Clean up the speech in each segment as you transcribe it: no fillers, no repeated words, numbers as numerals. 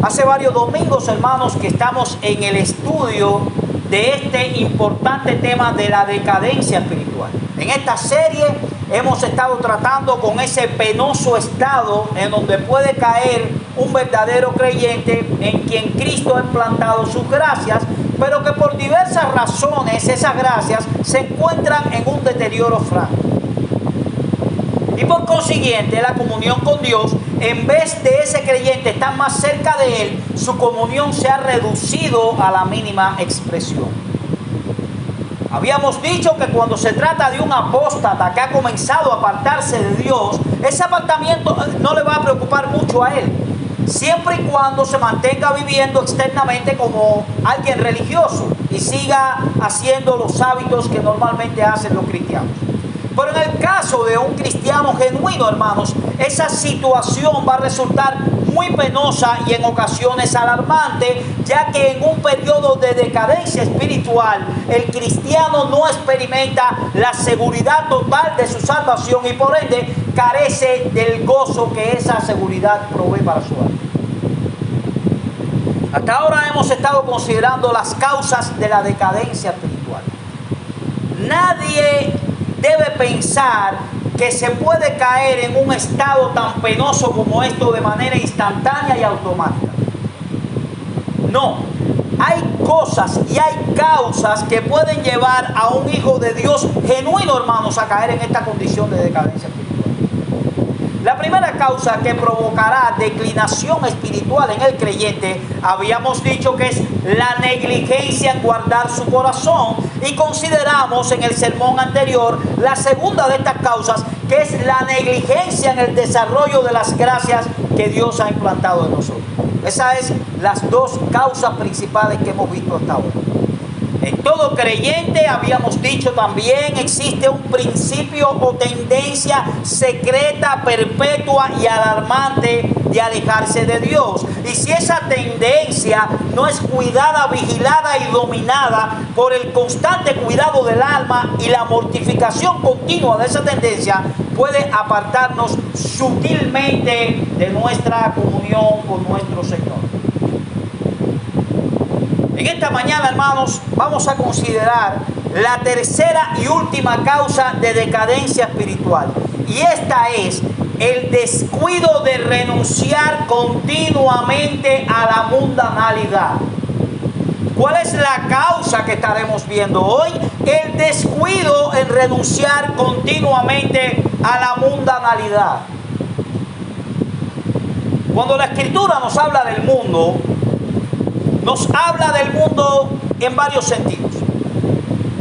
Hace varios domingos, hermanos, que estamos en el estudio de este importante tema de la decadencia espiritual. En esta serie hemos estado tratando con ese penoso estado en donde puede caer un verdadero creyente en quien Cristo ha implantado sus gracias, pero que por diversas razones esas gracias se encuentran en un deterioro franco. Y por consiguiente, la comunión con Dios, en vez de ese creyente estar más cerca de Él, su comunión se ha reducido a la mínima expresión. Habíamos dicho que cuando se trata de un apóstata que ha comenzado a apartarse de Dios, ese apartamiento no le va a preocupar mucho a él, siempre y cuando se mantenga viviendo externamente como alguien religioso y siga haciendo los hábitos que normalmente hacen los cristianos. Pero en el caso de un cristiano genuino, hermanos, esa situación va a resultar muy penosa y en ocasiones alarmante, ya que en un periodo de decadencia espiritual, el cristiano no experimenta la seguridad total de su salvación y por ende carece del gozo que esa seguridad provee para su alma. Hasta ahora hemos estado considerando las causas de la decadencia espiritual. Nadie debe pensar que se puede caer en un estado tan penoso como esto de manera instantánea y automática. No, hay cosas y hay causas que pueden llevar a un hijo de Dios genuino, hermanos, a caer en esta condición de decadencia espiritual. La primera causa que provocará declinación espiritual en el creyente, habíamos dicho que es la negligencia en guardar su corazón, y consideramos en el sermón anterior la segunda de estas causas, que es la negligencia en el desarrollo de las gracias que Dios ha implantado en nosotros. Esas son las dos causas principales que hemos visto hasta ahora. En todo creyente, habíamos dicho también, existe un principio o tendencia secreta, perpetua y alarmante de alejarse de Dios. Y si esa tendencia no es cuidada, vigilada y dominada por el constante cuidado del alma y la mortificación continua de esa tendencia, puede apartarnos sutilmente de nuestra comunión con nuestro Señor. En esta mañana, hermanos, vamos a considerar la tercera y última causa de decadencia espiritual. Y esta es el descuido de renunciar continuamente a la mundanalidad. ¿Cuál es la causa que estaremos viendo hoy? El descuido en renunciar continuamente a la mundanalidad. Cuando la Escritura nos habla del mundo, nos habla del mundo en varios sentidos.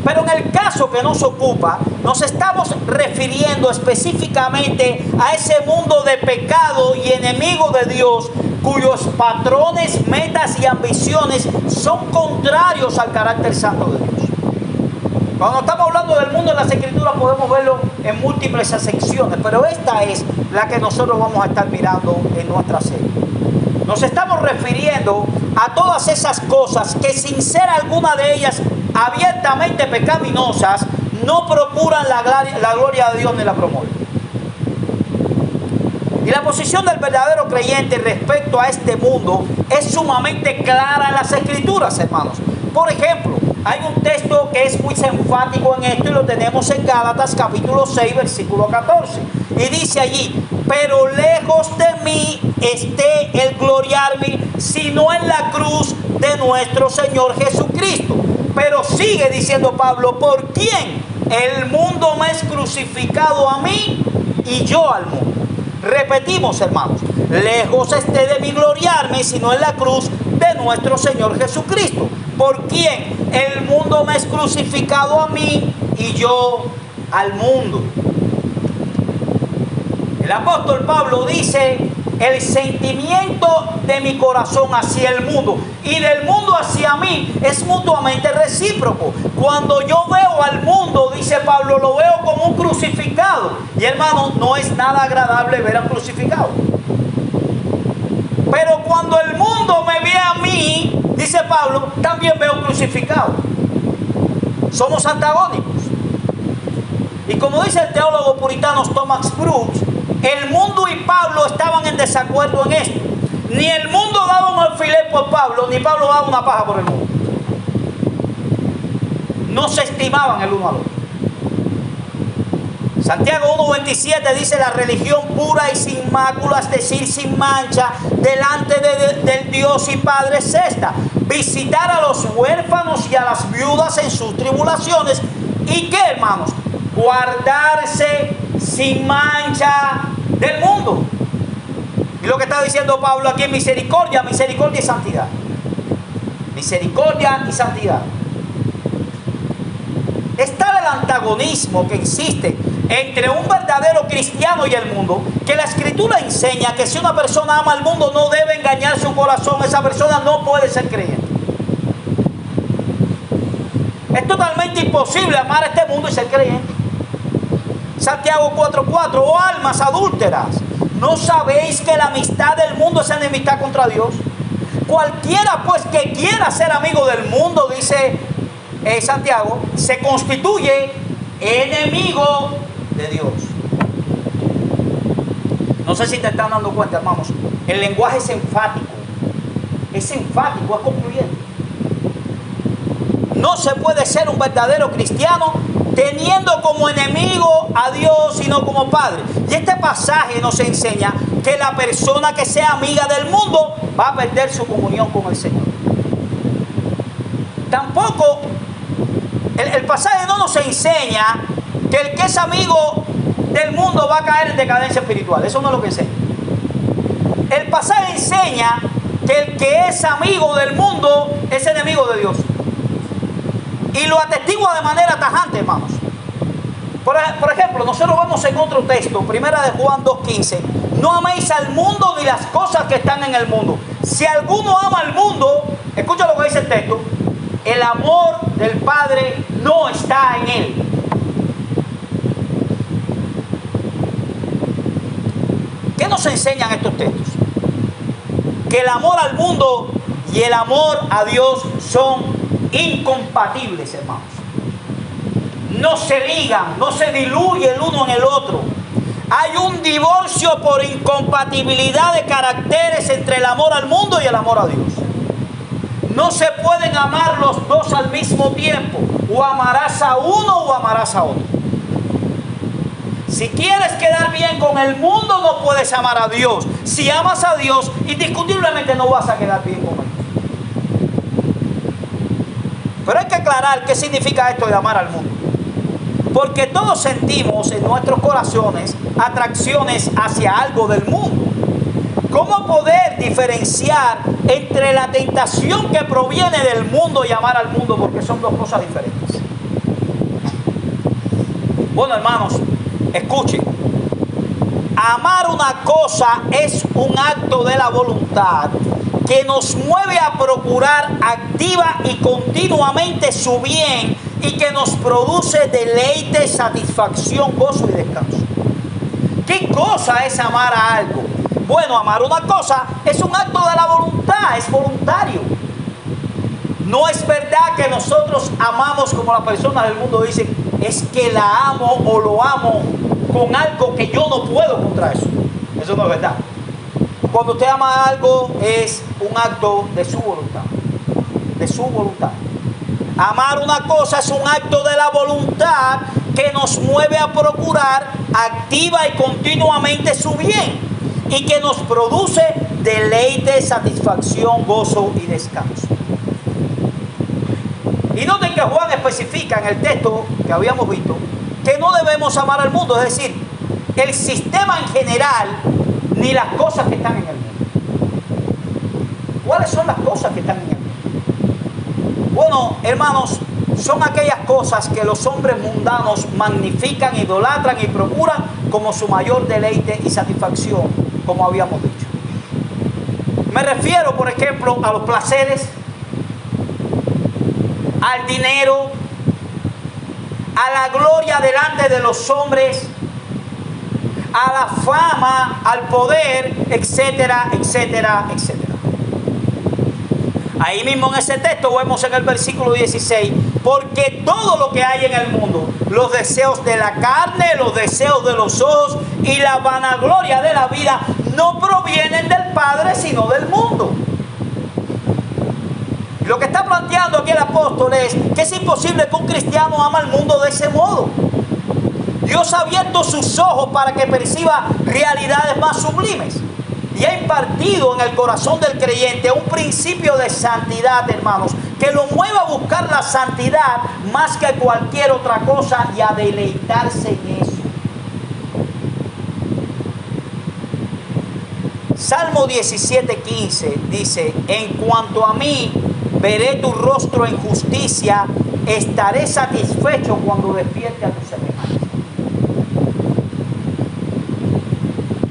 Pero en el caso que nos ocupa, nos estamos refiriendo específicamente a ese mundo de pecado y enemigo de Dios, cuyos patrones, metas y ambiciones son contrarios al carácter santo de Dios. Cuando estamos hablando del mundo en las Escrituras podemos verlo en múltiples secciones, pero esta es la que nosotros vamos a estar mirando en nuestra serie. Nos estamos refiriendo a todas esas cosas que, sin ser alguna de ellas abiertamente pecaminosas, no procuran la gloria de Dios ni la promueven. Y la posición del verdadero creyente respecto a este mundo es sumamente clara en las Escrituras, hermanos. Por ejemplo, hay un texto que es muy enfático en esto y lo tenemos en Gálatas capítulo 6, versículo 14. Y dice allí: pero lejos de mí esté el gloriarme, sino en la cruz de nuestro Señor Jesucristo. Pero sigue diciendo Pablo: ¿por quién? El mundo me es crucificado a mí y yo al mundo. Repetimos, hermanos: lejos esté de mí gloriarme, sino en la cruz de nuestro Señor Jesucristo. ¿Por quién? El mundo me es crucificado a mí y yo al mundo. El apóstol Pablo dice: el sentimiento de mi corazón hacia el mundo y del mundo hacia mí es mutuamente recíproco. Cuando yo veo al mundo, dice Pablo, lo veo como un crucificado. Y hermano, no es nada agradable ver a un crucificado. Pero cuando el mundo me ve a mí, dice Pablo, también veo un crucificado. Somos antagónicos. Y como dice el teólogo puritano Thomas Brooks, el mundo y Pablo estaban en desacuerdo en esto. Ni el mundo daba un por Pablo, ni Pablo daba una paja por el mundo. No se estimaban el uno al otro. Santiago 1:27 dice: la religión pura y sin mácula, es decir, sin mancha, delante del Dios y Padre es esta: visitar a los huérfanos y a las viudas en sus tribulaciones. ¿Y qué, hermanos? Guardarse sin mancha del mundo. Y lo que está diciendo Pablo aquí es misericordia, misericordia y santidad. Misericordia y santidad. Está el antagonismo que existe entre un verdadero cristiano y el mundo, que la Escritura enseña que si una persona ama al mundo no debe engañar su corazón. Esa persona no puede ser creyente. Es totalmente imposible amar a este mundo y ser creyente. Santiago 4:4: oh almas adúlteras, ¿no sabéis que la amistad del mundo es enemistad contra Dios? Cualquiera pues que quiera ser amigo del mundo, dice Santiago, se constituye enemigo de Dios. No sé si te están dando cuenta, hermanos. El lenguaje es enfático. Es enfático, es concluyente. No se puede ser un verdadero cristiano teniendo como enemigo a Dios, sino como Padre. Y este pasaje nos enseña que la persona que sea amiga del mundo va a perder su comunión con el Señor. Tampoco, el pasaje no nos enseña que el que es amigo del mundo va a caer en decadencia espiritual. Eso no es lo que enseña. El pasaje enseña que el que es amigo del mundo es enemigo de Dios. Y lo atestigua de manera tajante, hermanos. Por ejemplo, nosotros vemos en otro texto, primera de Juan 2:15: no améis al mundo ni las cosas que están en el mundo. Si alguno ama al mundo, escucha lo que dice el texto: el amor del Padre no está en él. ¿Qué nos enseñan estos textos? Que el amor al mundo y el amor a Dios son incompatibles, hermanos. No se ligan, no se diluye el uno en el otro. Hay un divorcio por incompatibilidad de caracteres entre el amor al mundo y el amor a Dios. No se pueden amar los dos al mismo tiempo. O amarás a uno o amarás a otro. Si quieres quedar bien con el mundo, no puedes amar a Dios. Si amas a Dios, indiscutiblemente no vas a quedar bien con él. Pero hay que aclarar qué significa esto de amar al mundo. Porque todos sentimos en nuestros corazones atracciones hacia algo del mundo. ¿Cómo poder diferenciar entre la tentación que proviene del mundo y amar al mundo? Porque son dos cosas diferentes. Bueno, hermanos, escuchen. Amar una cosa es un acto de la voluntad que nos mueve a procurar activa y continuamente su bien y que nos produce deleite, satisfacción, gozo y descanso. ¿Qué cosa es amar a algo? Bueno, amar una cosa es un acto de la voluntad, es voluntario. No es verdad que nosotros amamos como las personas del mundo dicen, es que la amo o lo amo con algo que yo no puedo contra eso. Eso no es verdad. Cuando usted ama algo es un acto de su voluntad. De su voluntad. Amar una cosa es un acto de la voluntad que nos mueve a procurar activa y continuamente su bien y que nos produce deleite, satisfacción, gozo y descanso. Y noten que Juan especifica en el texto que habíamos visto que no debemos amar al mundo, es decir, el sistema en general ni las cosas que están en el mundo. ¿Cuáles son las cosas que están en el mundo? Bueno, hermanos, son aquellas cosas que los hombres mundanos magnifican, idolatran y procuran como su mayor deleite y satisfacción, como habíamos dicho. Me refiero, por ejemplo, a los placeres, al dinero, a la gloria delante de los hombres, a la fama, al poder, etcétera, etcétera, etcétera. Ahí mismo en ese texto vemos en el versículo 16, porque todo lo que hay en el mundo, los deseos de la carne, los deseos de los ojos y la vanagloria de la vida, no provienen del Padre, sino del mundo. Lo que está planteando aquí el apóstol es que es imposible que un cristiano ama al mundo de ese modo. Dios ha abierto sus ojos para que perciba realidades más sublimes y ha impartido en el corazón del creyente un principio de santidad, hermanos, que lo mueva a buscar la santidad más que cualquier otra cosa y a deleitarse en eso. Salmo 17:15 dice: en cuanto a mí, veré tu rostro en justicia, estaré satisfecho cuando despierte a tu semejanza.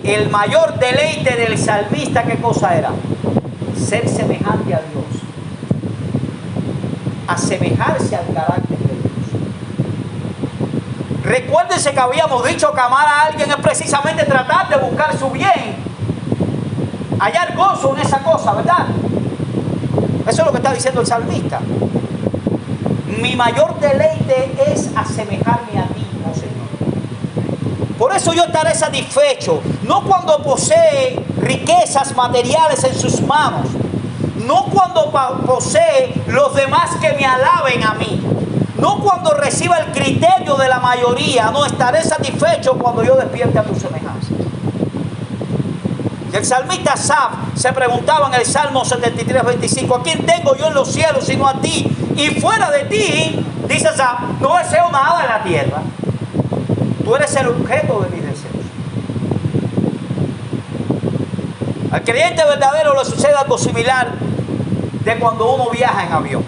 El mayor deleite del salmista, ¿qué cosa era? Ser semejante a Dios, asemejarse al carácter de Dios. Recuérdense que habíamos dicho que amar a alguien es precisamente tratar de buscar su bien, hallar gozo en esa cosa, ¿verdad? Eso es lo que está diciendo el salmista. Mi mayor deleite es asemejarme a ti, oh Señor. Por eso yo estaré satisfecho, no cuando posee riquezas materiales en sus manos, no cuando posee los demás que me alaben a mí, no cuando reciba el criterio de la mayoría, no, estaré satisfecho cuando yo despierte a tu semejanza. El salmista Asaf se preguntaba en el Salmo 73:25, ¿a quién tengo yo en los cielos sino a ti? Y fuera de ti, dice Asaf, no deseo nada en la tierra. Tú eres el objeto de mis deseos. Al creyente verdadero le sucede algo similar de cuando uno viaja en avión.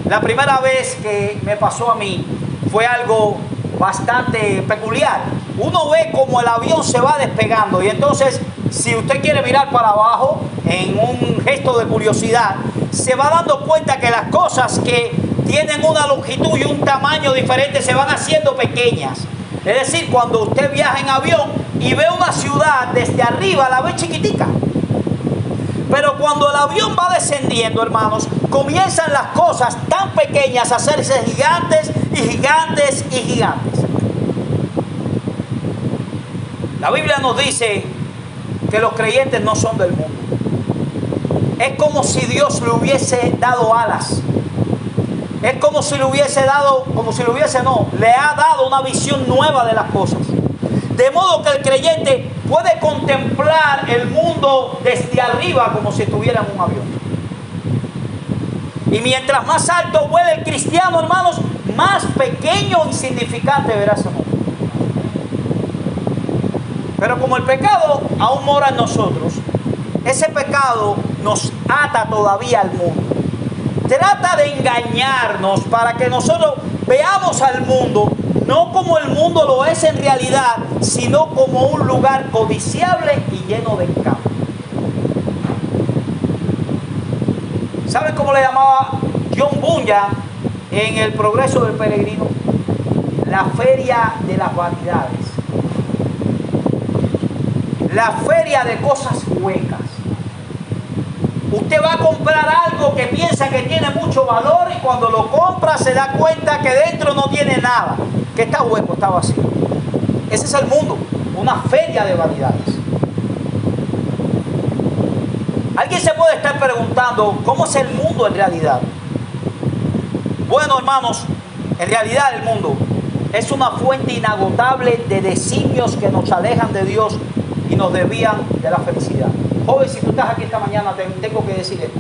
La primera vez que me pasó a mí fue algo bastante peculiar. Uno ve como el avión se va despegando y entonces, si usted quiere mirar para abajo en un gesto de curiosidad, se va dando cuenta que las cosas que tienen una longitud y un tamaño diferente se van haciendo pequeñas. Es decir, cuando usted viaja en avión y ve una ciudad desde arriba, la ve chiquitica. Pero cuando el avión va descendiendo, hermanos, comienzan las cosas tan pequeñas a hacerse gigantes y gigantes y gigantes. La Biblia nos dice que los creyentes no son del mundo. Es como si Dios le hubiese dado alas. Es como si le hubiese dado, le ha dado una visión nueva de las cosas. De modo que el creyente puede contemplar el mundo desde arriba como si estuviera en un avión. Y mientras más alto vuela el cristiano, hermanos, más pequeño e insignificante verá ese mundo. Pero como el pecado aún mora en nosotros, ese pecado nos ata todavía al mundo. Trata de engañarnos para que nosotros veamos al mundo no como el mundo lo es en realidad, sino como un lugar codiciable y lleno de encanto. ¿Saben cómo le llamaba John Bunyan en El Progreso del Peregrino? La feria de las vanidades. La feria de cosas huecas. Usted va a comprar algo que piensa que tiene mucho valor y cuando lo compra se da cuenta que dentro no tiene nada, que está hueco, está vacío. Ese es el mundo, una feria de vanidades. Alguien se puede estar preguntando, ¿cómo es el mundo en realidad? Bueno, hermanos, en realidad el mundo es una fuente inagotable de designios que nos alejan de Dios y nos desvían de la felicidad. Joven, si tú estás aquí esta mañana, tengo que decir esto.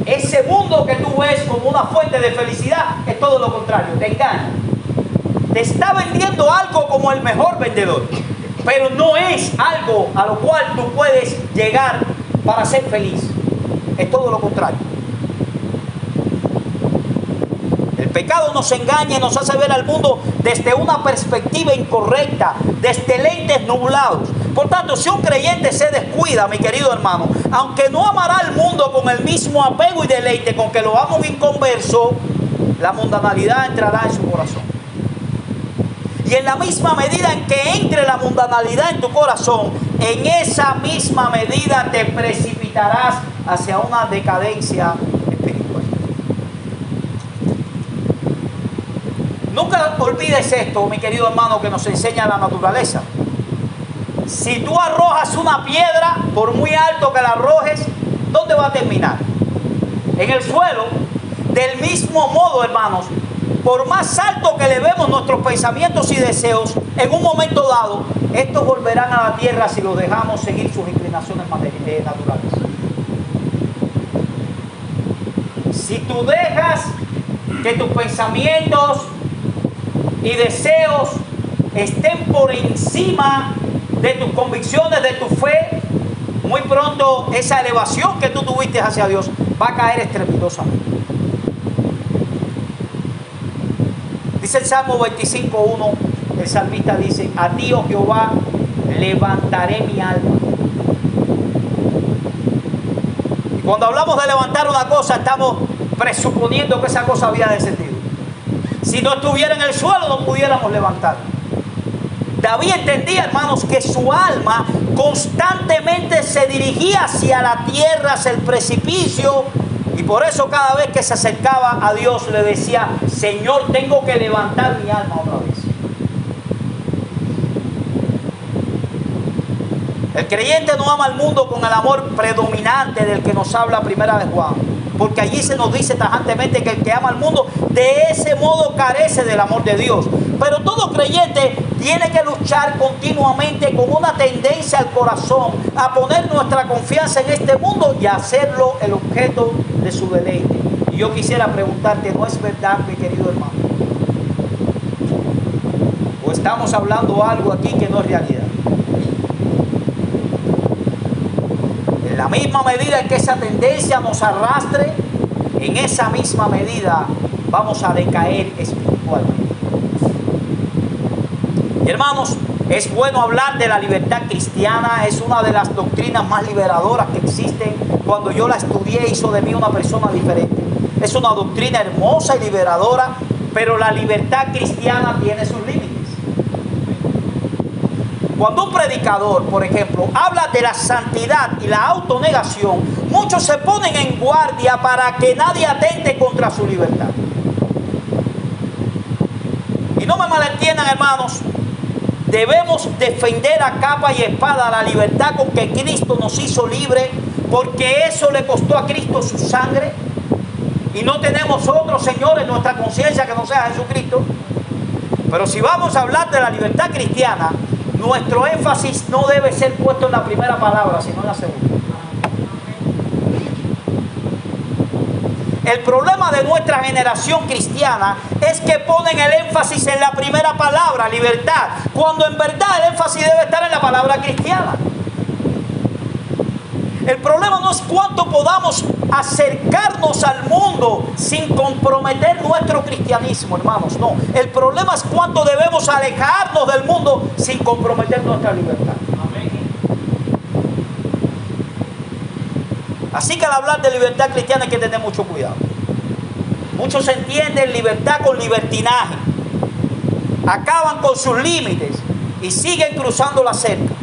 Ese mundo que tú ves como una fuente de felicidad es todo lo contrario, te engaña. Te está vendiendo algo como el mejor vendedor, pero no es algo a lo cual tú puedes llegar para ser feliz. Es todo lo contrario. El pecado nos engaña y nos hace ver al mundo desde una perspectiva incorrecta, desde lentes nublados. Por tanto, si un creyente se descuida, mi querido hermano, aunque no amará al mundo con el mismo apego y deleite con que lo ama un inconverso, la mundanalidad entrará en su corazón. Y en la misma medida en que entre la mundanalidad en tu corazón, en esa misma medida te precipitarás hacia una decadencia espiritual. Nunca olvides esto, mi querido hermano, que nos enseña la naturaleza. Si tú arrojas una piedra, por muy alto que la arrojes, ¿dónde va a terminar? en el suelo. Del mismo modo, hermanos, por más alto que elevemos nuestros pensamientos y deseos, en un momento dado, estos volverán a la tierra si los dejamos seguir sus inclinaciones naturales. Si tú dejas que tus pensamientos y deseos estén por encima de tus convicciones, de tu fe, muy pronto esa elevación que tú tuviste hacia Dios va a caer estrepitosamente. Dice el Salmo 25:1, el salmista dice: a ti, oh Jehová, levantaré mi alma. Y cuando hablamos de levantar una cosa, estamos presuponiendo que esa cosa había descendido. Si no estuviera en el suelo, no pudiéramos levantarla. David entendía, hermanos, que su alma constantemente se dirigía hacia la tierra, hacia el precipicio, y por eso cada vez que se acercaba a Dios le decía: Señor, tengo que levantar mi alma otra vez. El creyente no ama al mundo con el amor predominante del que nos habla Primera de Juan, porque allí se nos dice tajantemente que el que ama al mundo de ese modo carece del amor de Dios. Pero todo creyente tiene que luchar continuamente con una tendencia al corazón a poner nuestra confianza en este mundo y a hacerlo el objeto de su deleite. Y yo quisiera preguntarte, ¿no es verdad, mi querido hermano? ¿O estamos hablando algo aquí que no es realidad? En la misma medida en que esa tendencia nos arrastre, en esa misma medida vamos a decaer espiritualmente. Y hermanos, es bueno hablar de la libertad cristiana. Es una de las doctrinas más liberadoras que existen. Cuando yo la estudié, hizo de mí una persona diferente. Es una doctrina hermosa y liberadora, pero la libertad cristiana tiene sus límites. Cuando un predicador, por ejemplo, habla de la santidad y la autonegación, muchos se ponen en guardia para que nadie atente contra su libertad. Y no me malentiendan, hermanos, debemos defender a capa y espada la libertad con que Cristo nos hizo libre, porque eso le costó a Cristo su sangre. Y no tenemos otro Señor en nuestra conciencia que no sea Jesucristo. Pero si vamos a hablar de la libertad cristiana, nuestro énfasis no debe ser puesto en la primera palabra, sino en la segunda. El problema de nuestra generación cristiana es que ponen el énfasis en la primera palabra, libertad, cuando en verdad el énfasis debe estar en la palabra cristiana. El problema no es cuánto podamos acercarnos al mundo sin comprometer nuestro cristianismo, hermanos. No, el problema es cuánto debemos alejarnos del mundo sin comprometer nuestra libertad. Así que al hablar de libertad cristiana hay que tener mucho cuidado. Muchos entienden libertad con libertinaje. Acaban con sus límites y siguen cruzando la cerca.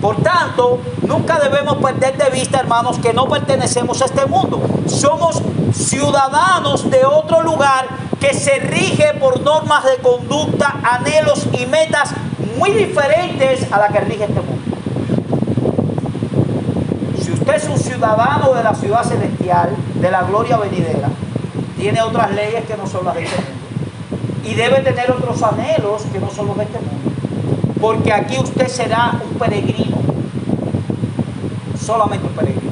Por tanto, nunca debemos perder de vista, hermanos, que no pertenecemos a este mundo. Somos ciudadanos de otro lugar que se rige por normas de conducta, anhelos y metas muy diferentes a la que rige este mundo. Si usted es un ciudadano de la ciudad celestial, de la gloria venidera, tiene otras leyes que no son las de este mundo. Y debe tener otros anhelos que no son los de este mundo. Porque aquí usted será un peregrino. Solamente un peregrino.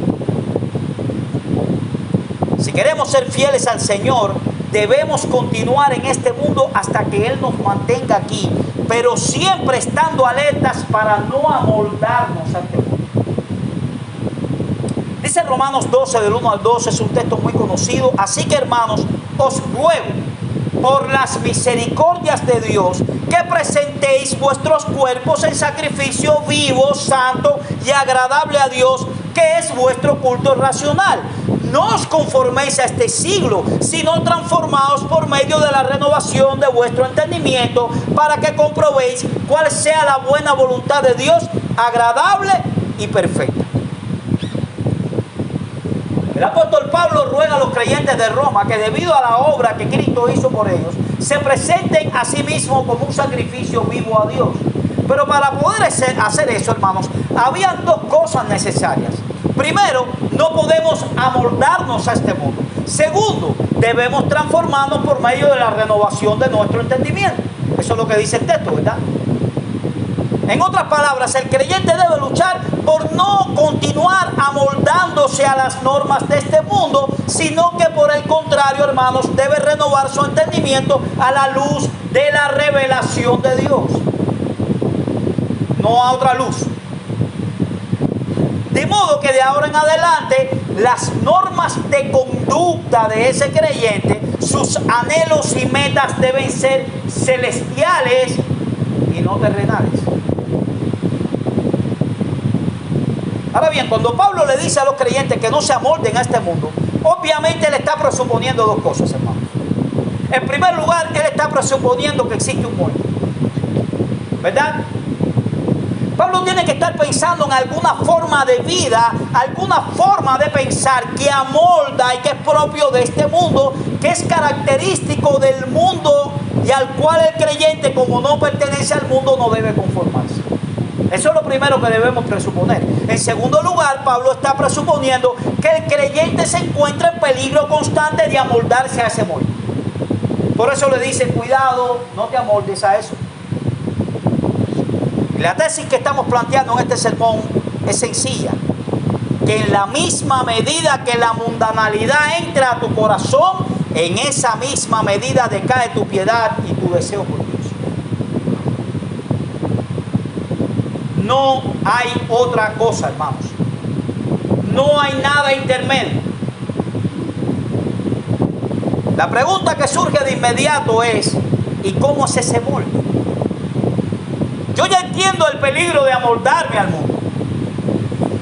Si queremos ser fieles al Señor, debemos continuar en este mundo hasta que Él nos mantenga aquí, pero siempre estando alertas para no amoldarnos a este mundo. Dice Romanos 12, del 1 al 12, es un texto muy conocido. Así que, hermanos, os ruego por las misericordias de Dios que presentéis vuestros cuerpos en sacrificio vivo, santo y agradable a Dios, que es vuestro culto racional. No os conforméis a este siglo, sino transformaos por medio de la renovación de vuestro entendimiento, para que comprobéis cuál sea la buena voluntad de Dios, agradable y perfecta. El apóstol Pablo ruega a los creyentes de Roma que, debido a la obra que Cristo hizo por ellos, se presenten a sí mismos como un sacrificio vivo a Dios. Pero para poder hacer eso, hermanos, habían dos cosas necesarias. Primero, no podemos debemos amoldarnos a este mundo. Segundo, debemos transformarnos por medio de la renovación de nuestro entendimiento. Eso es lo que dice el texto, ¿verdad? En otras palabras, el creyente debe luchar por no continuar amoldándose a las normas de este mundo, sino que por el contrario, hermanos, debe renovar su entendimiento a la luz de la revelación de Dios. No a otra luz. De modo que de ahora en adelante, las normas de conducta de ese creyente, sus anhelos y metas deben ser celestiales y no terrenales. Ahora bien, cuando Pablo le dice a los creyentes que no se amolden a este mundo, obviamente él está presuponiendo dos cosas, hermanos. En primer lugar, él está presuponiendo que existe un molde, ¿verdad? Pablo tiene que estar pensando en alguna forma de vida, alguna forma de pensar que amolda y que es propio de este mundo, que es característico del mundo y al cual el creyente, como no pertenece al mundo, no debe conformarse. Eso es lo primero que debemos presuponer. En segundo lugar, Pablo está presuponiendo que el creyente se encuentra en peligro constante de amoldarse a ese molde. Por eso le dice, cuidado, no te amoldes a eso. Y la tesis que estamos planteando en este sermón es sencilla. Que en la misma medida que la mundanalidad entra a tu corazón, en esa misma medida decae tu piedad y tu deseo por Dios. No hay otra cosa, hermanos. No hay nada intermedio. La pregunta que surge de inmediato es, ¿y cómo es ese molde? Yo ya entiendo el peligro de amoldarme al mundo.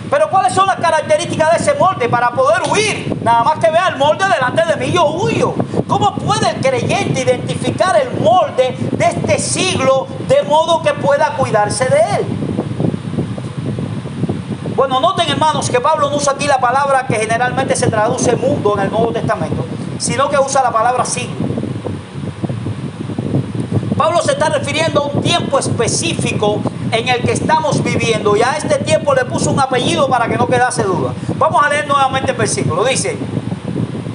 Pero ¿cuáles son las características de ese molde para poder huir? Nada más que vea el molde delante de mí, yo huyo. ¿Cómo puede el creyente identificar el molde de este siglo de modo que pueda cuidarse de él? Bueno, noten, hermanos, que Pablo no usa aquí la palabra que generalmente se traduce mundo en el Nuevo Testamento, sino que usa la palabra siglo. Pablo se está refiriendo a un tiempo específico en el que estamos viviendo, y a este tiempo le puso un apellido para que no quedase duda. Vamos a leer nuevamente el versículo. Dice: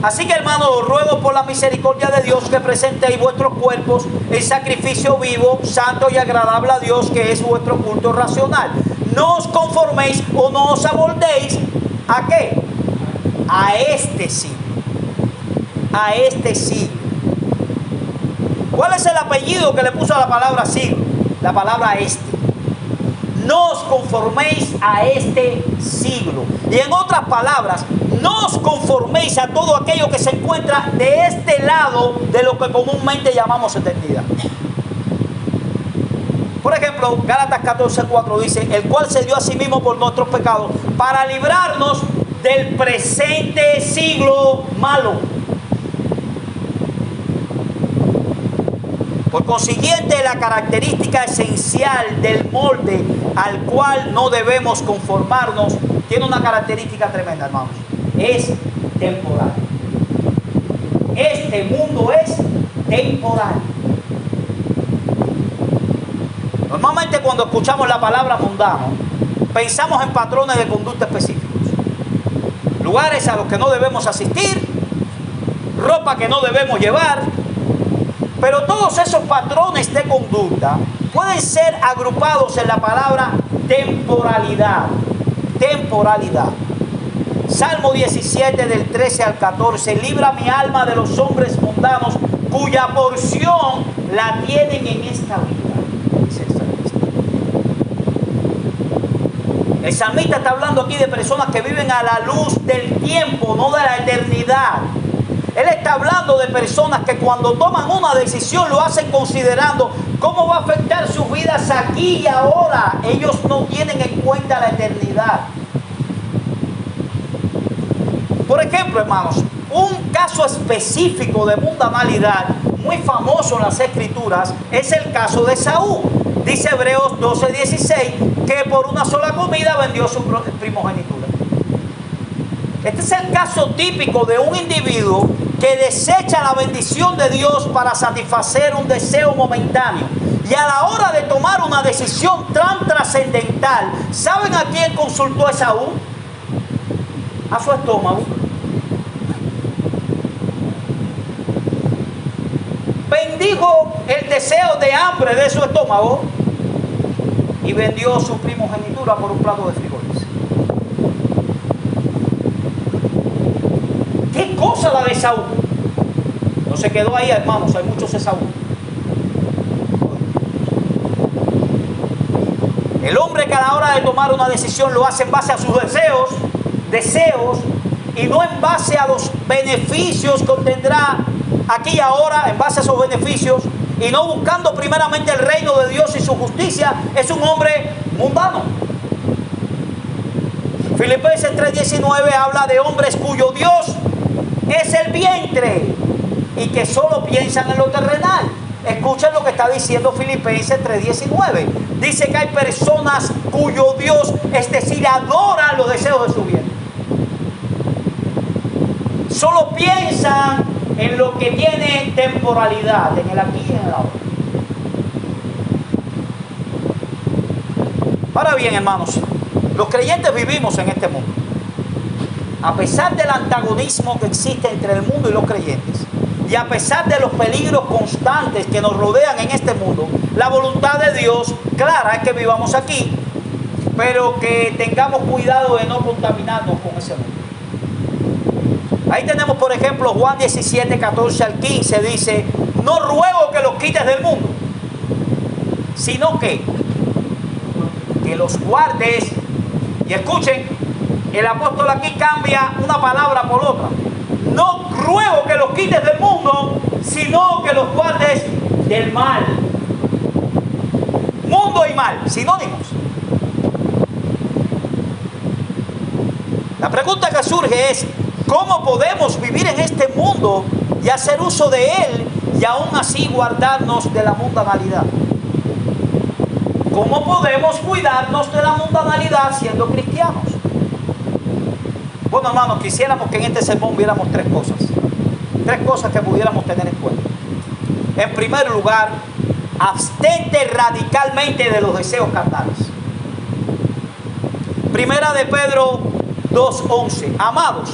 así que, hermanos, os ruego por la misericordia de Dios que presentéis vuestros cuerpos en sacrificio vivo, santo y agradable a Dios, que es vuestro culto racional. No os conforméis o no os amoldéis ¿a qué? A este siglo. A este siglo. ¿Cuál es el apellido que le puso a la palabra siglo? La palabra este. No os conforméis a este siglo. Y en otras palabras, no os conforméis a todo aquello que se encuentra de este lado de lo que comúnmente llamamos eternidad. Por ejemplo, Gálatas 14:4 dice: el cual se dio a sí mismo por nuestros pecados para librarnos del presente siglo malo. Por consiguiente, la característica esencial del molde al cual no debemos conformarnos tiene una característica tremenda, hermanos. Es temporal. Este mundo es temporal. Normalmente cuando escuchamos la palabra mundano, pensamos en patrones de conducta específicos. Lugares a los que no debemos asistir, ropa que no debemos llevar. Pero todos esos patrones de conducta pueden ser agrupados en la palabra temporalidad. Temporalidad. Salmo 17 del 13 al 14. Libra mi alma de los hombres mundanos, cuya porción la tienen en esta vida. Dice el salmista. El salmista está hablando aquí de personas que viven a la luz del tiempo, no de la eternidad. Él está hablando de personas que cuando toman una decisión lo hacen considerando cómo va a afectar sus vidas aquí y ahora. Ellos no tienen en cuenta la eternidad. Por ejemplo, hermanos, un caso específico de mundanalidad muy famoso en las Escrituras es el caso de Saúl. Dice Hebreos 12:16 que por una sola comida vendió su primogenitura. Este es el caso típico de un individuo que desecha la bendición de Dios para satisfacer un deseo momentáneo. Y a la hora de tomar una decisión tan trascendental, ¿saben a quién consultó Esaú? a su estómago. Bendijo el deseo de hambre de su estómago y vendió su primogenitura por un plato de frijoles. ¿Qué cosa la de Esaú? No se quedó ahí, hermanos, hay muchos Esaú. El hombre que a la hora de tomar una decisión lo hace en base a sus deseos, y no en base a los beneficios que obtendrá aquí y ahora, en base a esos beneficios, y no buscando primeramente el reino de Dios y su justicia, es un hombre mundano. Filipenses 3:19 habla de hombres cuyo Dios es el vientre y que solo piensan en lo terrenal. Escuchen lo que está diciendo Filipenses 3:19. Dice que hay personas cuyo Dios, es decir, adoran los deseos de su vientre. Solo piensan en lo que tiene temporalidad, en el aquí y en el ahora. Ahora bien, hermanos, los creyentes vivimos en este mundo. A pesar del antagonismo que existe entre el mundo y los creyentes, y a pesar de los peligros constantes que nos rodean en este mundo, la voluntad de Dios, clara, es que vivamos aquí, pero que tengamos cuidado de no contaminarnos con ese mundo. Ahí tenemos, por ejemplo, Juan 17, 14 al 15, dice: no ruego que los quites del mundo, sino que los guardes. Y escuchen, el apóstol aquí cambia una palabra por otra. No ruego que los quites del mundo, sino que los guardes del mal. Mundo y mal, sinónimos. La pregunta que surge es: ¿cómo podemos vivir en este mundo y hacer uso de él y aún así guardarnos de la mundanalidad? ¿Cómo podemos cuidarnos de la mundanalidad siendo cristianos? Bueno, hermanos, quisiéramos que en este sermón viéramos tres cosas que pudiéramos tener en cuenta. En primer lugar, abstente radicalmente de los deseos carnales. Primera de Pedro 2:11. Amados,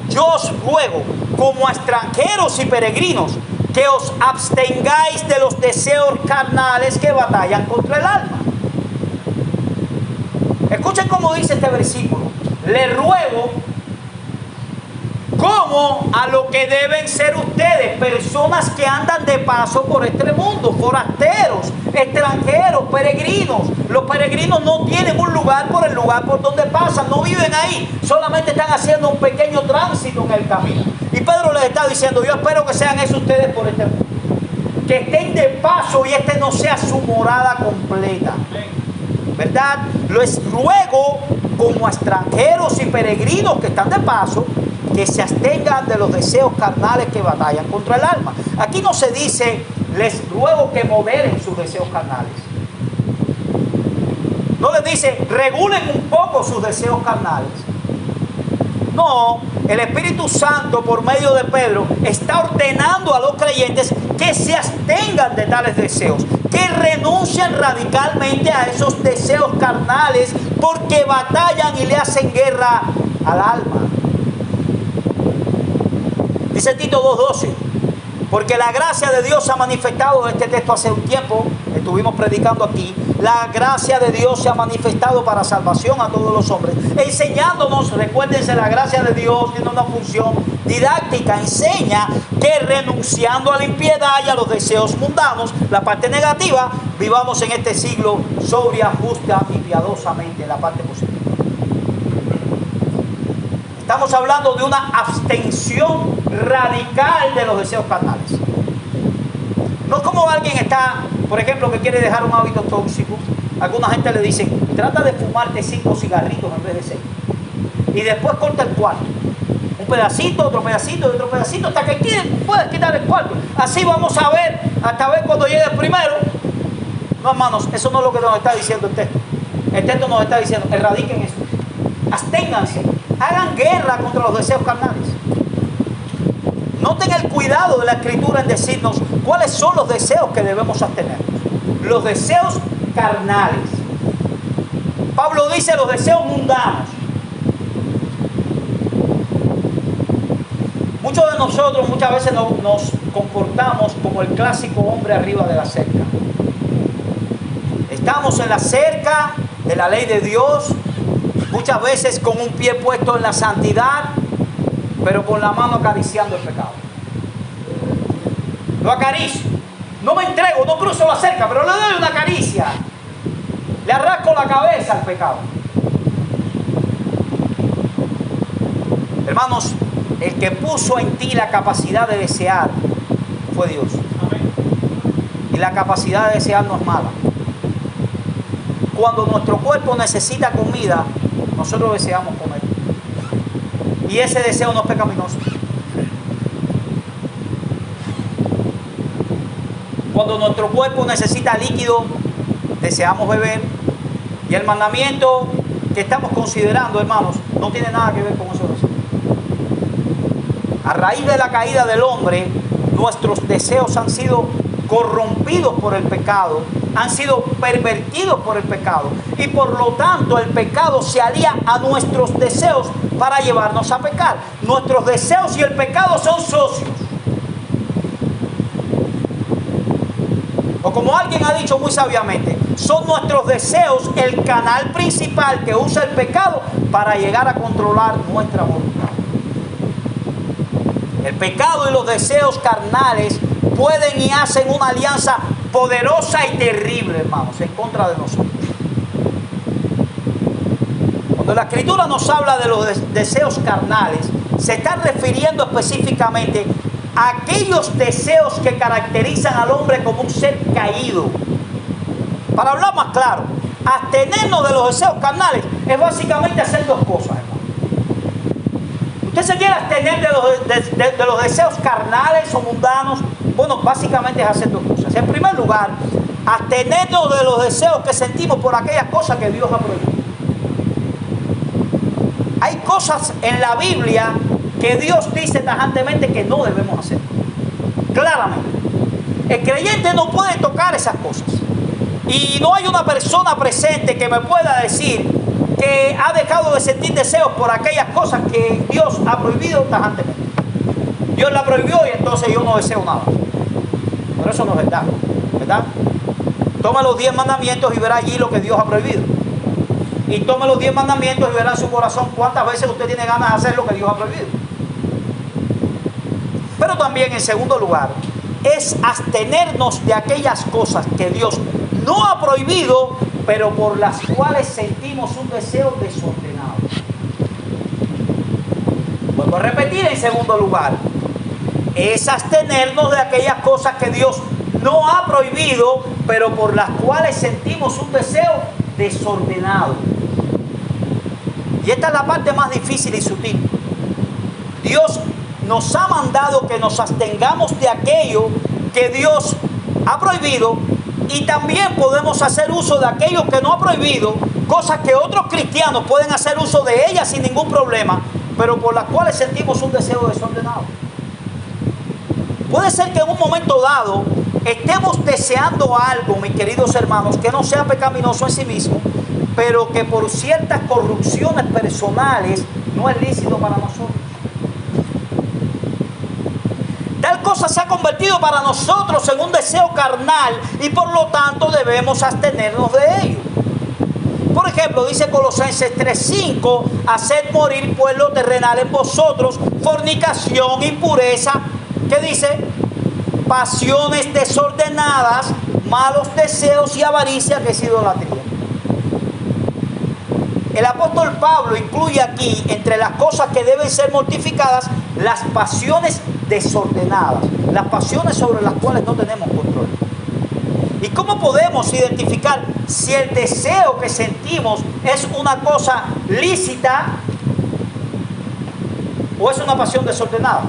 yo os ruego, como a extranjeros y peregrinos, que os abstengáis de los deseos carnales que batallan contra el alma. Escuchen cómo dice este versículo: le ruego como a lo que deben ser ustedes, personas que andan de paso por este mundo, forasteros, extranjeros, peregrinos. Los peregrinos no tienen un lugar por el lugar por donde pasan, no viven ahí, solamente están haciendo un pequeño tránsito en el camino. Y Pedro les está diciendo: yo espero que sean eso ustedes por este mundo, que estén de paso y este no sea su morada completa, ¿verdad? Les ruego como a extranjeros y peregrinos que están de paso, que se abstengan de los deseos carnales que batallan contra el alma. Aquí no se dice: les ruego que moderen sus deseos carnales. No les dice: regulen un poco sus deseos carnales. No, el Espíritu Santo, por medio de Pedro, está ordenando a los creyentes que se abstengan de tales deseos, que renuncien radicalmente a esos deseos carnales, porque batallan y le hacen guerra al alma. Dice Tito 2:12: porque la gracia de Dios se ha manifestado. Este texto hace un tiempo estuvimos predicando aquí. La gracia de Dios se ha manifestado para salvación a todos los hombres, enseñándonos, recuérdense, la gracia de Dios tiene una función didáctica, enseña que renunciando a la impiedad y a los deseos mundanos, la parte negativa, vivamos en este siglo sobria, justa y piadosamente, la parte positiva. Estamos hablando de una abstención radical de los deseos carnales. No es como alguien está, por ejemplo, que quiere dejar un hábito tóxico. Alguna gente le dice: trata de fumarte 5 cigarritos en vez de 6. Y después corta el cuarto. Un pedacito, otro pedacito y otro pedacito, hasta que puedes quitar el cuarto. Así vamos a ver, hasta ver cuando llegue el primero. No, hermanos, eso no es lo que nos está diciendo el texto. El texto nos está diciendo: erradiquen eso. Absténganse. Hagan guerra contra los deseos carnales. Noten el cuidado de la Escritura en decirnos cuáles son los deseos que debemos abstener. Los deseos carnales. Pablo dice los deseos mundanos. nosotros muchas veces nos comportamos como el clásico hombre arriba de la cerca. Estamos en la cerca de la ley de Dios, muchas veces con un pie puesto en la santidad, pero con la mano acariciando el pecado. Lo acaricio, no me entrego, no cruzo la cerca, pero le doy una caricia, le arrasco la cabeza al pecado. Hermanos, el que puso en ti la capacidad de desear fue Dios. Y la capacidad de desear no es mala. Cuando nuestro cuerpo necesita comida, nosotros deseamos comer. Y ese deseo no es pecaminoso. Cuando nuestro cuerpo necesita líquido, deseamos beber. Y el mandamiento que estamos considerando, hermanos, no tiene nada que ver con esos deseos. A raíz de la caída del hombre, nuestros deseos han sido corrompidos por el pecado, han sido pervertidos por el pecado, y por lo tanto el pecado se alía a nuestros deseos para llevarnos a pecar. Nuestros deseos y el pecado son socios. O como alguien ha dicho muy sabiamente, son nuestros deseos el canal principal que usa el pecado para llegar a controlar nuestra voluntad. El pecado y los deseos carnales pueden y hacen una alianza poderosa y terrible, hermanos, en contra de nosotros. Cuando la Escritura nos habla de los deseos carnales, se está refiriendo específicamente a aquellos deseos que caracterizan al hombre como un ser caído. Para hablar más claro, abstenernos de los deseos carnales es básicamente hacer dos cosas, hermano. Usted se quiere abstener de los deseos carnales o mundanos. Bueno, básicamente es hacer dos cosas. En primer lugar, abstenernos de los deseos que sentimos por aquellas cosas que Dios ha prohibido. Hay cosas en la Biblia que Dios dice tajantemente que no debemos hacer. Claramente. El creyente no puede tocar esas cosas. Y no hay una persona presente que me pueda decir que ha dejado de sentir deseos por aquellas cosas que Dios ha prohibido tajantemente. Dios la prohibió y entonces yo no deseo nada. Pero eso no es verdad, ¿verdad? Toma los 10 mandamientos y verá allí lo que Dios ha prohibido. Y tome los 10 mandamientos y verá en su corazón cuántas veces usted tiene ganas de hacer lo que Dios ha prohibido. Pero también, en segundo lugar, es abstenernos de aquellas cosas que Dios no ha prohibido, pero por las cuales sentimos un deseo desordenado. Vuelvo a repetir, en segundo lugar, es abstenernos de aquellas cosas que Dios no ha prohibido, pero por las cuales sentimos un deseo desordenado. Y esta es la parte más difícil y sutil. Dios nos ha mandado que nos abstengamos de aquello que Dios ha prohibido, y también podemos hacer uso de aquello que no ha prohibido, cosas que otros cristianos pueden hacer uso de ellas sin ningún problema, pero por las cuales sentimos un deseo desordenado. Puede ser que en un momento dado estemos deseando algo, mis queridos hermanos, que no sea pecaminoso en sí mismo, pero que por ciertas corrupciones personales no es lícito para nosotros. Tal cosa se ha convertido para nosotros en un deseo carnal y por lo tanto debemos abstenernos de ello. Por ejemplo, dice Colosenses 3:5, haced morir pues lo terrenal en vosotros, fornicación, impureza, ¿qué dice? Pasiones desordenadas, malos deseos y avaricia, que es idolatría. El apóstol Pablo incluye aquí, entre las cosas que deben ser mortificadas, las pasiones desordenadas, las pasiones sobre las cuales no tenemos control. ¿Y cómo podemos identificar si el deseo que sentimos es una cosa lícita o es una pasión desordenada?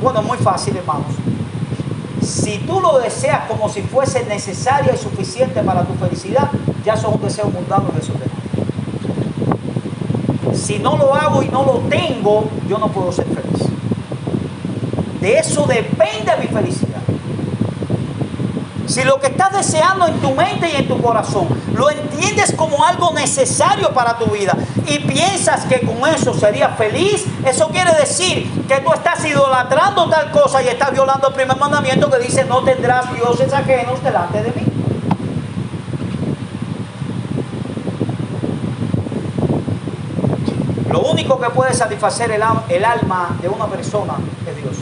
Bueno, es muy fácil, hermanos. Si tú lo deseas como si fuese necesaria y suficiente para tu felicidad, ya eso es un deseo mundano y desordenado. Si no lo hago y no lo tengo, yo no puedo ser feliz. De eso depende mi felicidad. Si lo que estás deseando en tu mente y en tu corazón lo entiendes como algo necesario para tu vida y piensas que con eso serías feliz, eso quiere decir que tú estás idolatrando tal cosa y estás violando el primer mandamiento que dice: no tendrás dioses ajenos delante de mí. Lo único que puede satisfacer el alma de una persona es Dios.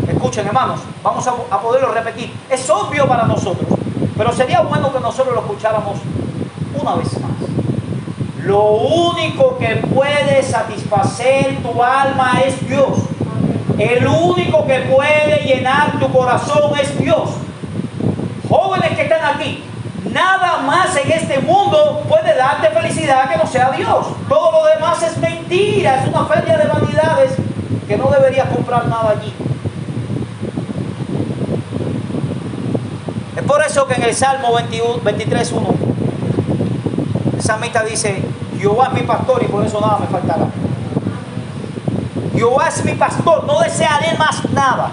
Escuchen, hermanos, vamos a poderlo repetir. Es obvio para nosotros, pero sería bueno que nosotros lo escucháramos una vez más. Lo único que puede satisfacer tu alma es Dios. El único que puede llenar tu corazón es Dios. Jóvenes que están aquí, nada más en este mundo puede darte felicidad que no sea Dios. Todo lo demás es mentira, es una feria de vanidades que no deberías comprar nada allí. Es por eso que en el Salmo 23:1 el salmista dice: Jehová es mi pastor y por eso nada me faltará. Jehová es mi pastor, no desearé más nada.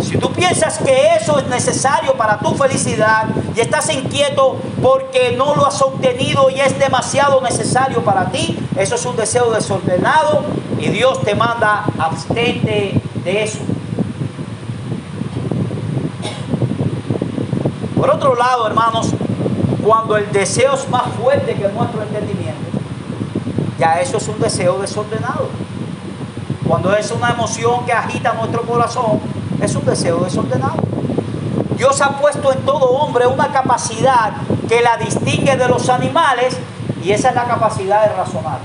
Si tú piensas que eso es necesario para tu felicidad y estás inquieto porque no lo has obtenido y es demasiado necesario para ti, eso es un deseo desordenado y Dios te manda: abstente de eso. Por otro lado, hermanos, cuando el deseo es más fuerte que nuestro entendimiento, ya eso es un deseo desordenado. Cuando es una emoción que agita nuestro corazón, es un deseo desordenado. Dios ha puesto en todo hombre una capacidad que la distingue de los animales, y esa es la capacidad de razonar.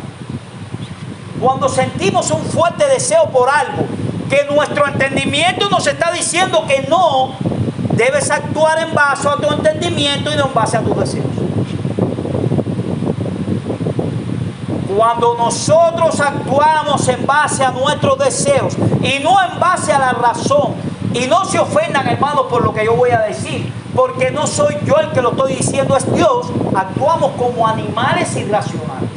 Cuando sentimos un fuerte deseo por algo que nuestro entendimiento nos está diciendo que no, debes actuar en base a tu entendimiento y no en base a tus deseos. Cuando nosotros actuamos en base a nuestros deseos y no en base a la razón, y no se ofendan, hermanos, por lo que yo voy a decir, porque no soy yo el que lo estoy diciendo, es Dios, actuamos como animales irracionales.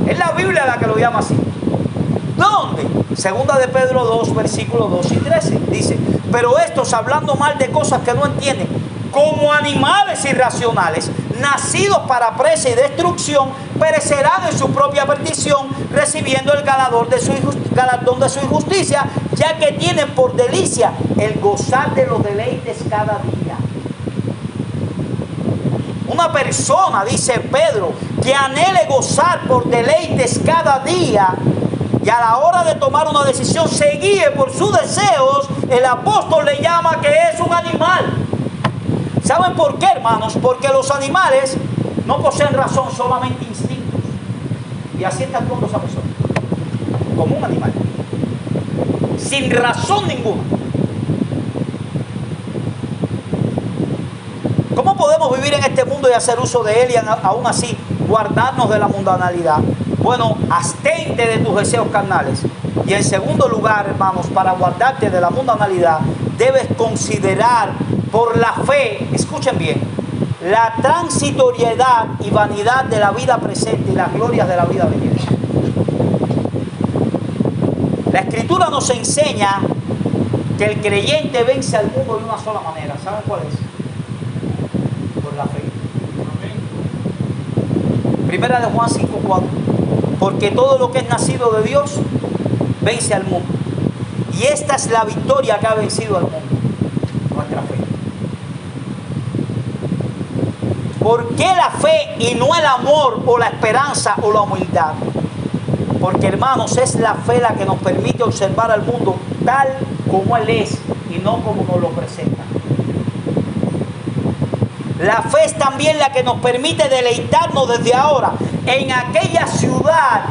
Es la Biblia la que lo llama así. ¿Dónde? Segunda de Pedro 2, versículos 2 y 13. Dice: pero estos, hablando mal de cosas que no entienden, como animales irracionales, nacidos para presa y destrucción, perecerán en su propia perdición, recibiendo el galardón de su injusticia, ya que tienen por delicia el gozar de los deleites cada día. Una persona, dice Pedro, que anhele gozar por deleites cada día, y a la hora de tomar una decisión se guíe por sus deseos, el apóstol le llama que es un animal. ¿Saben por qué, hermanos? Porque los animales no poseen razón, solamente instintos. Y así está actuando esa persona, como un animal, sin razón ninguna. ¿Cómo podemos vivir en este mundo y hacer uso de él y aún así guardarnos de la mundanalidad? Bueno, abstente de tus deseos carnales. Y en segundo lugar, hermanos, para guardarte de la mundanalidad, debes considerar por la fe, escuchen bien, la transitoriedad y vanidad de la vida presente y las glorias de la vida venidera. La Escritura nos enseña que el creyente vence al mundo de una sola manera. ¿Saben cuál es? Por la fe. Primera de Juan 5:4. Porque todo lo que es nacido de Dios vence al mundo. Y esta es la victoria que ha vencido al mundo: nuestra fe. ¿Por qué la fe y no el amor o la esperanza o la humildad? Porque, hermanos, es la fe la que nos permite observar al mundo tal como Él es y no como nos lo presenta. La fe es también la que nos permite deleitarnos desde ahora en aquella ciudad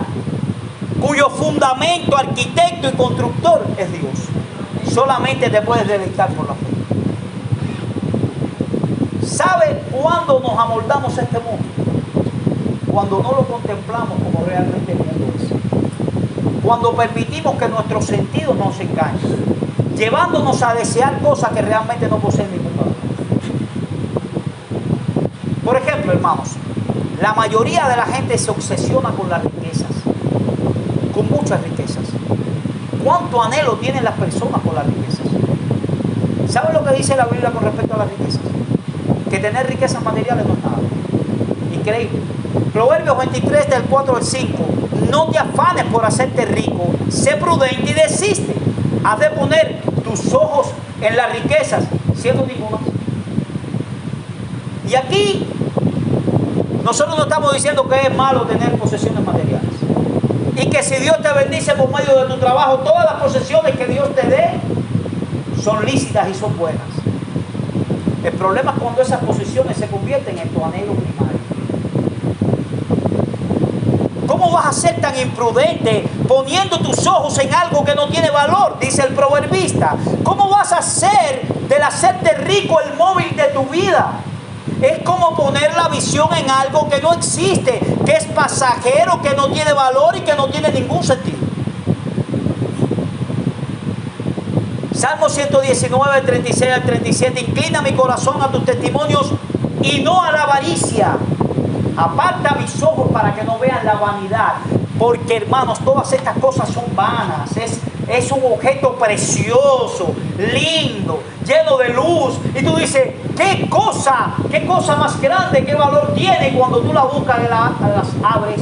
cuyo fundamento, arquitecto y constructor es Dios. Solamente te puedes deleitar por la fe. ¿Sabe cuándo nos amoldamos a este mundo? Cuando no lo contemplamos como realmente el mundo es. Cuando permitimos que nuestros sentidos nos engañen, llevándonos a desear cosas que realmente no poseen ningún valor. Por ejemplo, hermanos, la mayoría de la gente se obsesiona con las riquezas, con muchas riquezas. cuánto anhelo tienen las personas por las riquezas. ¿Saben lo que dice la Biblia con respecto a las riquezas? Que tener riquezas materiales no es nada. Increíble. Proverbios 23, del 4 al 5. No te afanes por hacerte rico, sé prudente y desiste. Has de poner tus ojos en las riquezas, siendo ninguna. Y aquí nosotros no estamos diciendo que es malo tener posesiones materiales. Y que si Dios te bendice por medio de tu trabajo, todas las posesiones que Dios te dé son lícitas y son buenas. El problema es cuando esas posesiones se convierten en tu anhelo primario. ¿Cómo vas a ser tan imprudente poniendo tus ojos en algo que no tiene valor? Dice el proverbista. ¿Cómo vas a hacer del hacerte rico el móvil de tu vida? Es como poner la visión en algo que no existe, que es pasajero, que no tiene valor y que no tiene ningún sentido. Salmo 119, 36 al 37. Inclina mi corazón a tus testimonios y no a la avaricia. Aparta mis ojos para que no vean la vanidad. Porque, hermanos, todas estas cosas son vanas. Es un objeto precioso, lindo, lleno de luz. Y tú dices, qué cosa más grande, qué valor tiene. Y cuando tú la buscas y las abres,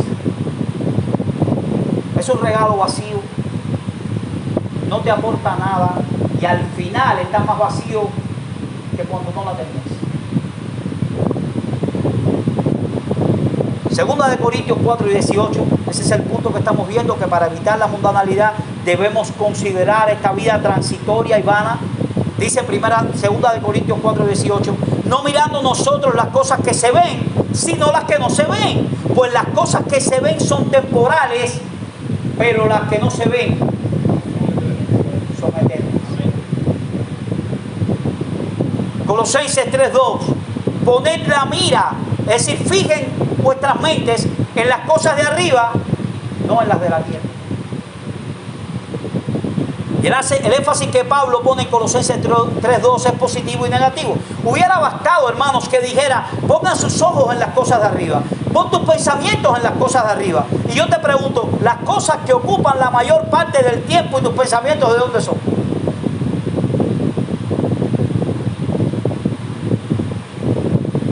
es un regalo vacío. No te aporta nada. Y al final está más vacío que cuando no la tenías. Segunda de Corintios 4 y 18, ese es el punto que estamos viendo, que para evitar la mundanalidad debemos considerar esta vida transitoria y vana. Dice segunda de Corintios 4 y 18, no mirando nosotros las cosas que se ven, sino las que no se ven. Pues las cosas que se ven son temporales, pero las que no se ven son eternas. Colosenses 3:2, poned la mira, es decir, fijen vuestras mentes en las cosas de arriba, no en las de la tierra. Y el énfasis que Pablo pone en Colosenses 3:2 es positivo y negativo. Hubiera bastado, hermanos, que dijera, pongan sus ojos en las cosas de arriba, pon tus pensamientos en las cosas de arriba. Y yo te pregunto, las cosas que ocupan la mayor parte del tiempo y tus pensamientos, ¿de dónde son?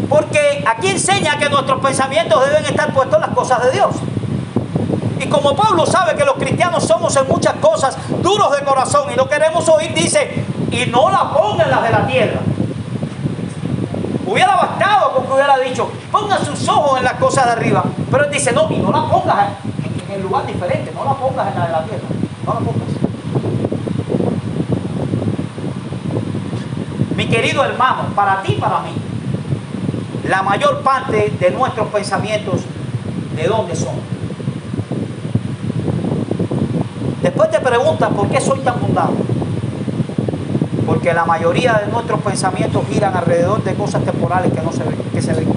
Porque aquí enseña que nuestros pensamientos deben estar puestos en las cosas de Dios. Y como Pablo sabe que los cristianos somos en muchas cosas duros de corazón y no queremos oír, dice, y no la pongan en las de la tierra. Hubiera bastado con que hubiera dicho, pongan sus ojos en las cosas de arriba. Pero él dice, no, y no la pongas en el lugar diferente, no la pongas en la de la tierra, no la pongas. Mi querido hermano, para ti y para mí, la mayor parte de nuestros pensamientos, ¿de dónde son? Después te preguntas, ¿por qué soy tan mundano? Porque la mayoría de nuestros pensamientos giran alrededor de cosas temporales que no se ven, que se ven.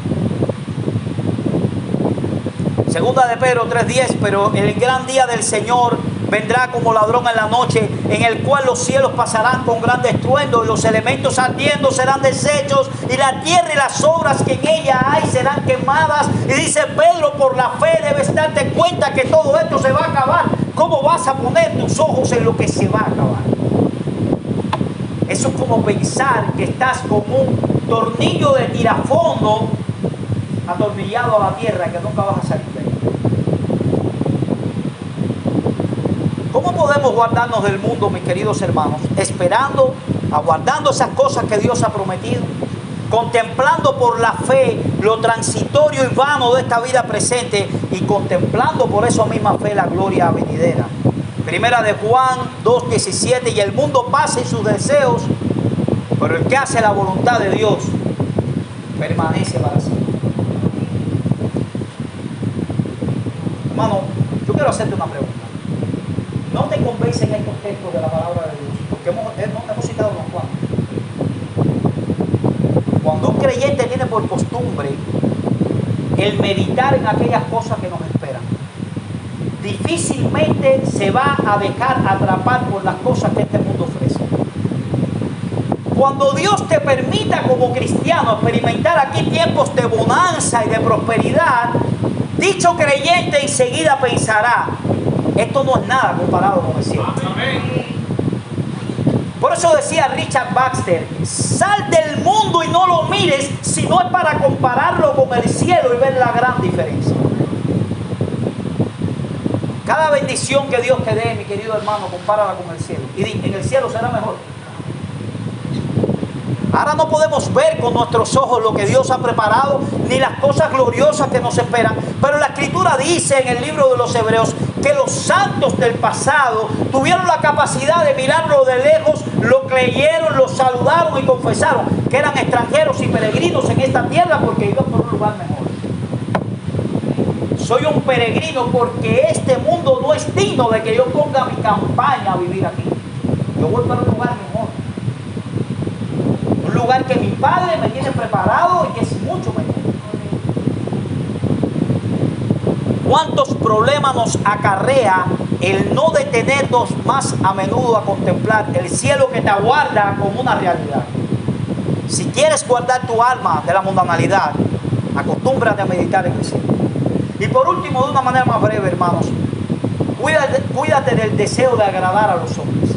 Segunda de Pedro 3:10, pero el gran día del Señor vendrá como ladrón en la noche, en el cual los cielos pasarán con gran estruendo y los elementos ardiendo serán deshechos y la tierra y las obras que en ella hay serán quemadas. Y dice Pedro, por la fe debes darte cuenta que todo esto se va a acabar. ¿Cómo vas a poner tus ojos en lo que se va a acabar? Eso es como pensar que estás como un tornillo de tirafondo atornillado a la tierra y que nunca vas a salir de ahí. ¿Cómo podemos guardarnos del mundo, mis queridos hermanos? Esperando, aguardando esas cosas que Dios ha prometido, contemplando por la fe lo transitorio y vano de esta vida presente y contemplando por esa misma fe la gloria venidera. Primera de Juan 2:17, y el mundo pasa y sus deseos, pero el que hace la voluntad de Dios permanece para siempre. Hermano, yo quiero hacerte una pregunta. ¿No te convencen estos textos de la palabra de Dios? Porque hemos citado unos cuantos. Cuando un creyente tiene por costumbre el meditar en aquellas cosas que nos esperan, difícilmente se va a dejar atrapar por las cosas que este mundo ofrece. Cuando Dios te permita como cristiano experimentar aquí tiempos de bonanza y de prosperidad, dicho creyente enseguida pensará, esto no es nada comparado con el cielo. Por eso decía Richard Baxter, sal del mundo y no lo mires, si no es para compararlo con el cielo y ver la gran diferencia. Cada bendición que Dios te dé, mi querido hermano, compárala con el cielo. Y en el cielo será mejor. Ahora no podemos ver con nuestros ojos lo que Dios ha preparado, ni las cosas gloriosas que nos esperan. Pero la Escritura dice en el libro de los Hebreos que los santos del pasado tuvieron la capacidad de mirarlo de lejos, lo creyeron, lo saludaron y confesaron que eran extranjeros y peregrinos en esta tierra porque iban por un lugar mejor. Soy un peregrino porque este mundo no es digno de que yo ponga mi campaña a vivir aquí. Yo voy para un lugar mejor. Un lugar que mi Padre me tiene preparado y que es mucho mejor. ¿Cuántos problemas nos acarrea el no detenernos más a menudo a contemplar el cielo que te aguarda como una realidad? Si quieres guardar tu alma de la mundanalidad, acostúmbrate a meditar en el cielo. Y por último, de una manera más breve, hermanos, cuídate del deseo de agradar a los hombres.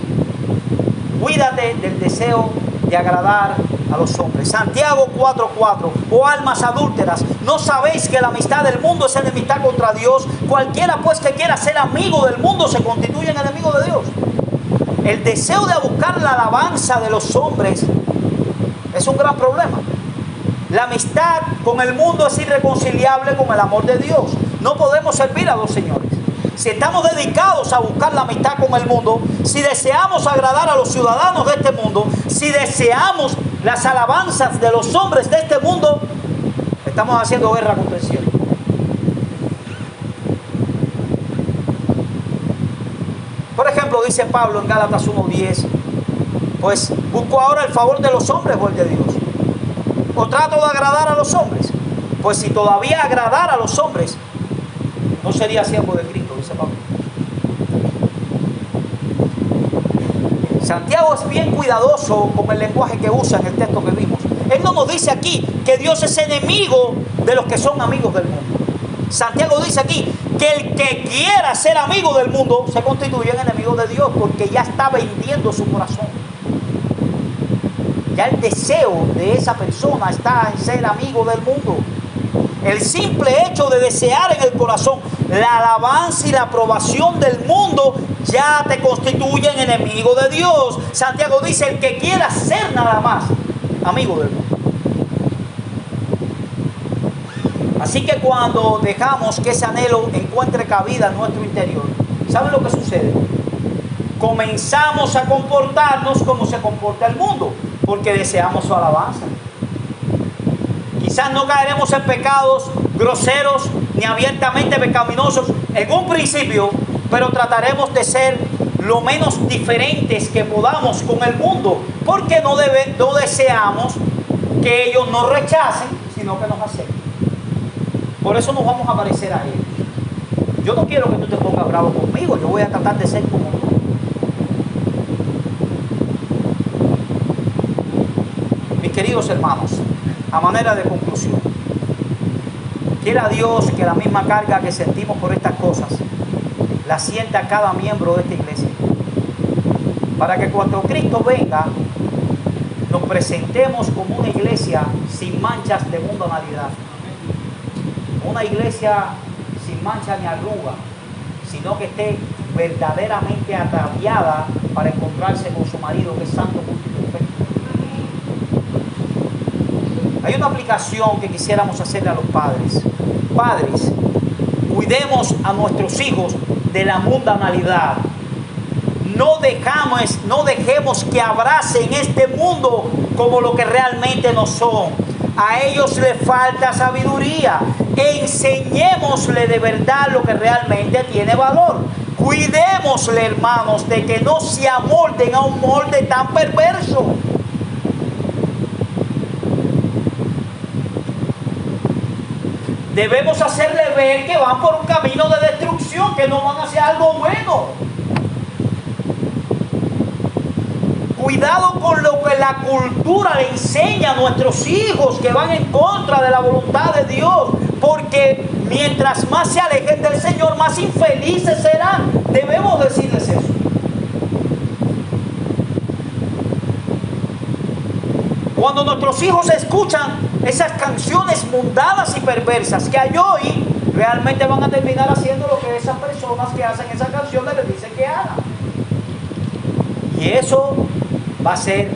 Cuídate del deseo de agradar a los hombres. Santiago 4:4. Oh almas adúlteras, ¿no sabéis que la amistad del mundo es enemistad contra Dios? Cualquiera pues que quiera ser amigo del mundo se constituye en enemigo de Dios. El deseo de buscar la alabanza de los hombres es un gran problema. La amistad con el mundo es irreconciliable con el amor de Dios. No podemos servir a dos señores. Si estamos dedicados a buscar la amistad con el mundo, si deseamos agradar a los ciudadanos de este mundo, si deseamos las alabanzas de los hombres de este mundo, estamos haciendo guerra contra el cielo. Por ejemplo, dice Pablo en Gálatas 1:10, pues busco ahora el favor de los hombres o el de Dios. O trato de agradar a los hombres. Pues si todavía agradara a los hombres, no sería siervo de Cristo, dice Pablo. Santiago es bien cuidadoso con el lenguaje que usa en el texto que vimos. Él no nos dice aquí que Dios es enemigo de los que son amigos del mundo. Santiago dice aquí que el que quiera ser amigo del mundo se constituye en enemigo de Dios, porque ya está vendiendo su corazón. Ya el deseo de esa persona está en ser amigo del mundo. El simple hecho de desear en el corazón la alabanza y la aprobación del mundo ya te constituyen enemigo de Dios. Santiago dice, el que quiera ser nada más amigo del mundo. Así que cuando dejamos que ese anhelo encuentre cabida en nuestro interior, ¿saben lo que sucede? Comenzamos a comportarnos como se comporta el mundo, porque deseamos su alabanza. Quizás no caeremos en pecados groseros ni abiertamente pecaminosos en un principio, pero trataremos de ser lo menos diferentes que podamos con el mundo, porque no deseamos que ellos nos rechacen, sino que nos acepten. Por eso nos vamos a parecer a ellos. Yo no quiero que tú te pongas bravo conmigo, yo voy a tratar de ser como tú. Mis queridos hermanos, a manera de conclusión, quiera Dios que la misma carga que sentimos por estas cosas la sienta cada miembro de esta iglesia, para que cuando Cristo venga nos presentemos como una iglesia sin manchas de mundanalidad, una iglesia sin mancha ni arruga, sino que esté verdaderamente ataviada para encontrarse con su marido, que es santo, justo y perfecto. Hay una aplicación que quisiéramos hacerle a los padres. Padres, cuidemos a nuestros hijos de la mundanalidad. No dejemos que abracen este mundo como lo que realmente no son. A ellos les falta sabiduría. Enseñémosle de verdad lo que realmente tiene valor. Cuidémosle, hermanos, de que no se amolden a un molde tan perverso. Debemos hacerle ver que van por un camino de destrucción, que no van hacia algo bueno. Cuidado con lo que la cultura le enseña a nuestros hijos, que van en contra de la voluntad de Dios, porque mientras más se alejen del Señor, más infelices serán. Cuando nuestros hijos escuchan esas canciones mundanas y perversas que hay hoy, realmente van a terminar haciendo lo que esas personas que hacen esas canciones les dicen que hagan. Y eso va a ser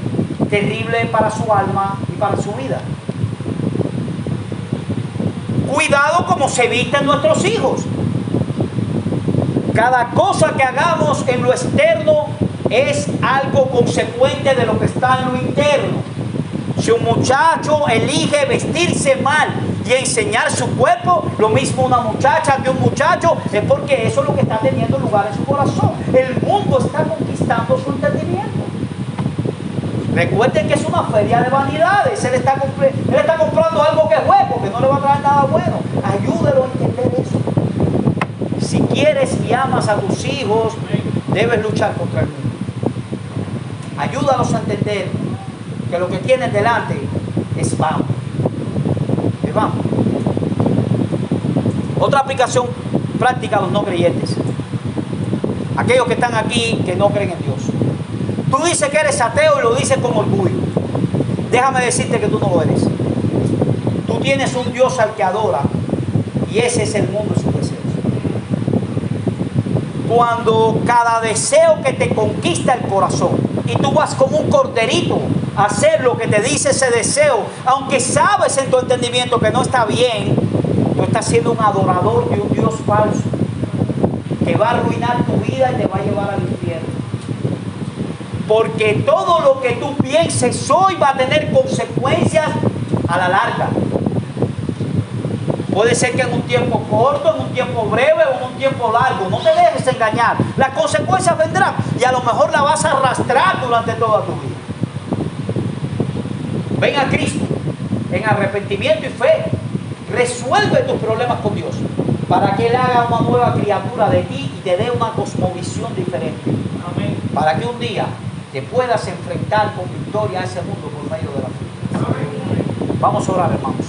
terrible para su alma y para su vida. Cuidado como se visten nuestros hijos. Cada cosa que hagamos en lo externo es algo consecuente de lo que está en lo interno. Si un muchacho elige vestirse mal y enseñar su cuerpo, lo mismo una muchacha que un muchacho, es porque eso es lo que está teniendo lugar en su corazón. El mundo está conquistando su entendimiento. Recuerden que es una feria de vanidades. Él está comprando algo que es hueco, que no le va a traer nada bueno. Ayúdelo a entender eso. Si quieres y amas a tus hijos, debes luchar contra el mundo. Ayúdalos a entender que lo que tienen delante es vano. Es vano. Otra aplicación práctica a los no creyentes. Aquellos que están aquí que no creen en Dios. Tú dices que eres ateo y lo dices con orgullo. Déjame decirte que tú no lo eres. Tú tienes un Dios al que adora y ese es el mundo y sus deseos. Cuando cada deseo que te conquista el corazón y tú vas como un corderito a hacer lo que te dice ese deseo, aunque sabes en tu entendimiento que no está bien, tú estás siendo un adorador de un Dios falso que va a arruinar tu vida y te va a llevar al infierno. Porque todo lo que tú pienses hoy va a tener consecuencias a la larga. Puede ser que en un tiempo corto, en un tiempo breve o en un tiempo largo. No te dejes engañar. Las consecuencias vendrán y a lo mejor las vas a arrastrar durante toda tu vida. Ven a Cristo en arrepentimiento y fe. Resuelve tus problemas con Dios para que Él haga una nueva criatura de ti y te dé una cosmovisión diferente. Amén. Para que un día te puedas enfrentar con victoria a ese mundo por medio de la fe. Vamos a orar, hermanos.